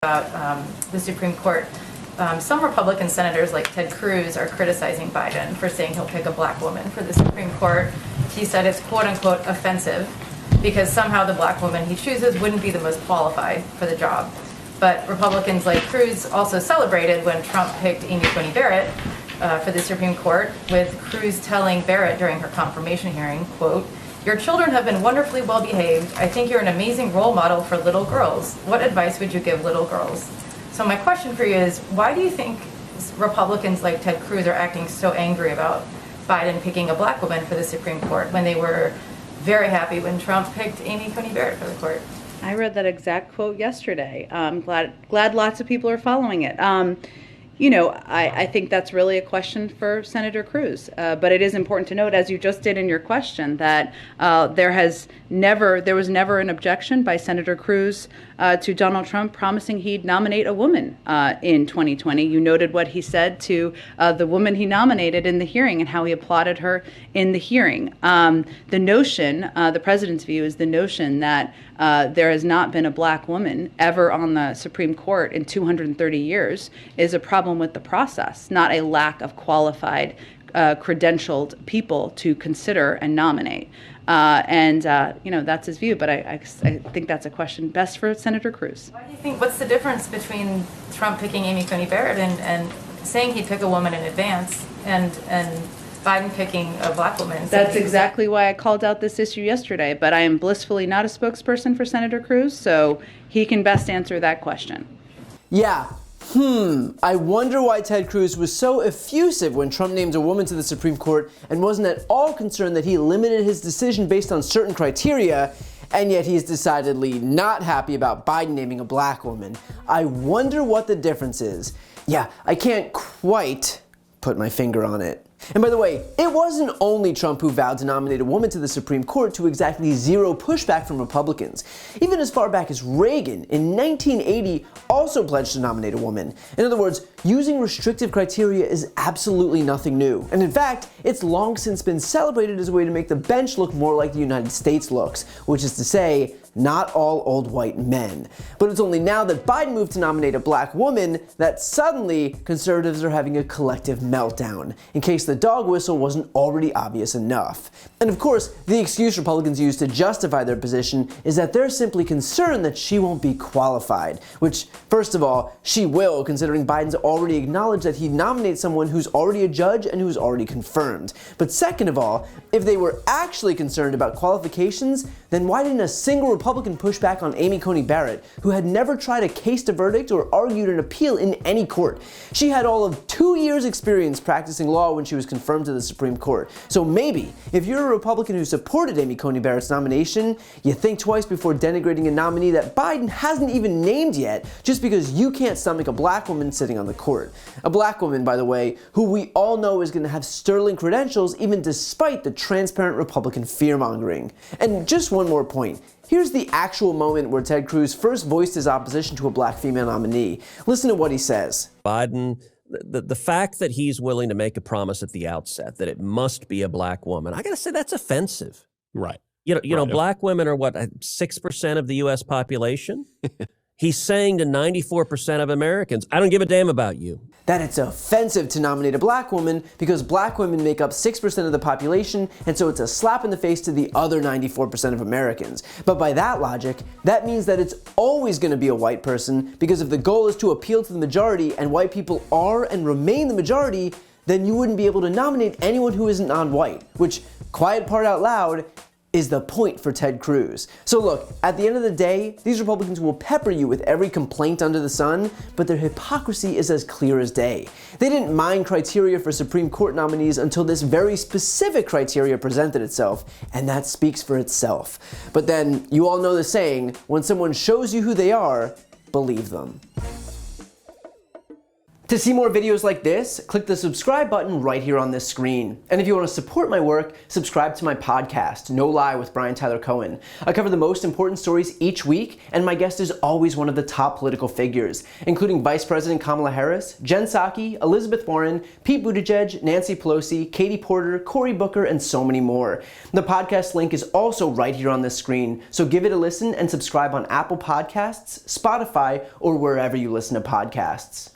about the Supreme Court. Some Republican senators like Ted Cruz are criticizing Biden for saying he'll pick a black woman for the Supreme Court. He said it's quote unquote offensive because somehow the black woman he chooses wouldn't be the most qualified for the job. But Republicans like Cruz also celebrated when Trump picked Amy Coney Barrett for the Supreme Court, with Cruz telling Barrett during her confirmation hearing, quote, "Your children have been wonderfully well behaved. I think you're an amazing role model for little girls. What advice would you give little girls?" So my question for you is, why do you think Republicans like Ted Cruz are acting so angry about Biden picking a black woman for the Supreme Court when they were very happy when Trump picked Amy Coney Barrett for the court? I read that exact quote yesterday. Glad lots of people are following it. I think that's really a question for Senator Cruz. But it is important to note, as you just did in your question, that there was never an objection by Senator Cruz to Donald Trump promising he'd nominate a woman in 2020. You noted what he said to the woman he nominated in the hearing and how he applauded her in the hearing. The notion, the president's view is the notion that there has not been a black woman ever on the Supreme Court in 230 years is a problem with the process, not a lack of qualified, credentialed people to consider and nominate. That's his view, but I think that's a question best for Senator Cruz. Why do you think, what's the difference between Trump picking Amy Coney Barrett and saying he'd pick a woman in advance and Biden picking a black woman? That's exactly why I called out this issue yesterday, but I am blissfully not a spokesperson for Senator Cruz, so he can best answer that question. Yeah. I wonder why Ted Cruz was so effusive when Trump named a woman to the Supreme Court and wasn't at all concerned that he limited his decision based on certain criteria, and yet he's decidedly not happy about Biden naming a black woman. I wonder what the difference is. Yeah, I can't quite put my finger on it. And by the way, it wasn't only Trump who vowed to nominate a woman to the Supreme Court to exactly zero pushback from Republicans. Even as far back as Reagan in 1980 also pledged to nominate a woman. In other words, using restrictive criteria is absolutely nothing new. And in fact, it's long since been celebrated as a way to make the bench look more like the United States looks, which is to say, not all old white men. But it's only now that Biden moved to nominate a black woman that suddenly conservatives are having a collective meltdown, in case the dog whistle wasn't already obvious enough. And of course, the excuse Republicans use to justify their position is that they're simply concerned that she won't be qualified, which, first of all, she will, considering Biden's already acknowledged that he'd nominate someone who's already a judge and who's already confirmed. But second of all, if they were actually concerned about qualifications, then why didn't a single Republican push back on Amy Coney Barrett, who had never tried a case to verdict or argued an appeal in any court? She had all of 2 years' experience practicing law when she was confirmed to the Supreme Court. So maybe, if you're a Republican who supported Amy Coney Barrett's nomination, you think twice before denigrating a nominee that Biden hasn't even named yet, just because you can't stomach a black woman sitting on the court. A black woman, by the way, who we all know is going to have sterling credentials even despite the transparent Republican fear-mongering. And just one more point. Here's the actual moment where Ted Cruz first voiced his opposition to a black female nominee. Listen to what he says. Biden, the fact that he's willing to make a promise at the outset that it must be a black woman, I got to say that's offensive. Right. You know, black women are what, 6% of the U.S. population? He's saying to 94% of Americans, I don't give a damn about you. That it's offensive to nominate a black woman because black women make up 6% of the population, and so it's a slap in the face to the other 94% of Americans. But by that logic, that means that it's always going to be a white person, because if the goal is to appeal to the majority and white people are and remain the majority, then you wouldn't be able to nominate anyone who isn't non-white, which, quiet part out loud, is the point for Ted Cruz. So look, at the end of the day, these Republicans will pepper you with every complaint under the sun, but their hypocrisy is as clear as day. They didn't mind criteria for Supreme Court nominees until this very specific criteria presented itself, and that speaks for itself. But then, you all know the saying, when someone shows you who they are, believe them. To see more videos like this, click the subscribe button right here on this screen. And if you want to support my work, subscribe to my podcast, No Lie with Brian Tyler Cohen. I cover the most important stories each week, and my guest is always one of the top political figures, including Vice President Kamala Harris, Jen Psaki, Elizabeth Warren, Pete Buttigieg, Nancy Pelosi, Katie Porter, Cory Booker, and so many more. The podcast link is also right here on this screen, so give it a listen and subscribe on Apple Podcasts, Spotify, or wherever you listen to podcasts.